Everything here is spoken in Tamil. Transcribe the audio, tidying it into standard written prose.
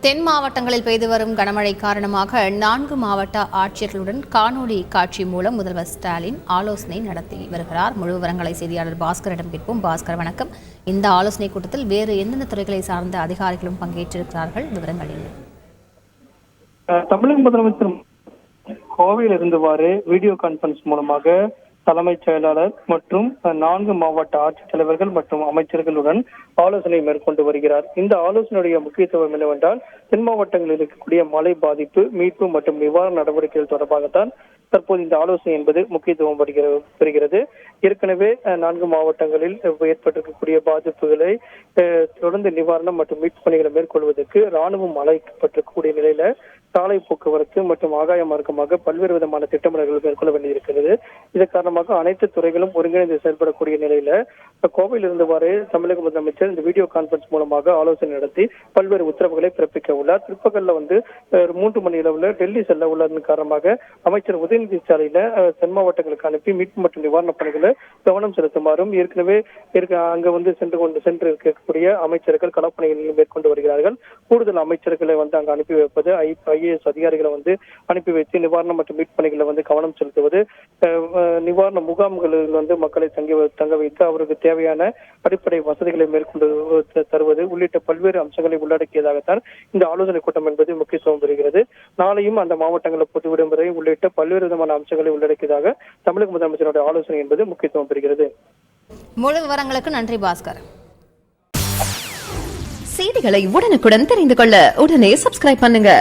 தென் மாவட்டங்களில் பெய்து வரும் கனமழை காரணமாக 4 மாவட்ட ஆட்சியர்களுடன் காணொலி காட்சி மூலம் முதல்வர் ஸ்டாலின் ஆலோசனை நடத்தி வருகிறார். முழு விவரங்களை செய்தியாளர் பாஸ்கரிடம் கேட்போம். பாஸ்கர், வணக்கம். இந்த ஆலோசனை கூட்டத்தில் வேறு எந்தெந்த துறைகளை சார்ந்த அதிகாரிகளும் பங்கேற்றிருக்கிறார்கள்? விவரங்கள் என்ன? தமிழக முதலமைச்சர் கோவையில் இருந்தவாறு வீடியோ கான்பரன்ஸ் மூலமாக தலைமைச் செயலாளர் மற்றும் 4 மாவட்ட ஆட்சித்தலைவர்கள் மற்றும் அமைச்சர்களுடன் ஆலோசனை மேற்கொண்டு வருகிறார். இந்த ஆலோசனையுடைய முக்கியத்துவம் என்னவென்றால், தென் மாவட்டங்களில் இருக்கக்கூடிய மழை பாதிப்பு, மீட்பு மற்றும் நிவாரண நடவடிக்கைகள் தொடர்பாகத்தான் தற்போது இந்த ஆலோசனை என்பது முக்கியத்துவம் பெறுகிறது. ஏற்கனவே 4 மாவட்டங்களில் ஏற்பட்டிருக்கக்கூடிய பாதிப்புகளை தொடர்ந்து நிவாரணம் மற்றும் மீட்பு பணிகளை மேற்கொள்வதற்கு ராணுவம் அழைக்கப்பட்டிருக்கக்கூடிய நிலையில சாலை போக்குவரத்து மற்றும் ஆகாய மார்க்கமாக பல்வேறு விதமான திட்டமிடல்கள் மேற்கொள்ள வேண்டியிருக்கிறது. இதன் காரணமாக அனைத்து துறைகளும் ஒருங்கிணைந்து செயல்படக்கூடிய நிலையில கோவையில் இருந்தவாறு தமிழக முதலமைச்சர் இந்த வீடியோ கான்பரன்ஸ் மூலமாக ஆலோசனை நடத்தி பல்வேறு உத்தரவுகளை பிறப்பிக்க உள்ளார். பிற்பகல்ல 3 மணி அளவுல டெல்லி செல்ல உள்ளதன் காரணமாக அமைச்சர் உதயநிதி ஸ்டாலினை தென் மாவட்டங்களுக்கு அனுப்பி மீட்பு மற்றும் நிவாரணப் பணிகளை கவனம் செலுத்துமாறும் ஏற்கனவே அங்க சென்று இருக்கக்கூடிய அமைச்சர்கள் களப்பணிகளில் மேற்கொண்டு வருகிறார்கள். கூடுதல் அமைச்சர்களை அங்கு அனுப்பி வைப்பது, IAS அதிகாரிகளை அனுப்பி வைத்து நிவாரணம் மற்றும் மீட்பு பணிகளை கவனம் செலுத்துவது, நிவாரண முகாம்களில் மக்களை தங்க வைத்து அவருக்கு தேவையான அடிப்படை வசதிகளை மேற்கொண்டு தருவது உள்ளிட்ட பல்வேறு அம்சங்களை உள்ளடக்கியதாகத்தான் இந்த ஆலோசனை கூட்டம் என்பது முக்கியத்துவம் பெறுகிறது. நாளையும் அந்த மாவட்டங்களில் பொது விடுமுறை உள்ளிட்ட பல்வேறு விதமான அம்சங்களை உள்ளடக்கியதாக தமிழக முதலமைச்சருடைய ஆலோசனை என்பது முக்கியத்துவம் பெறுகிறது. முழு விவரங்களுக்கு நன்றி பாஸ்கர். செய்திகளை உடனுக்குடன் தெரிந்து கொள்ள உடனே சப்ஸ்கிரைப் பண்ணுங்க.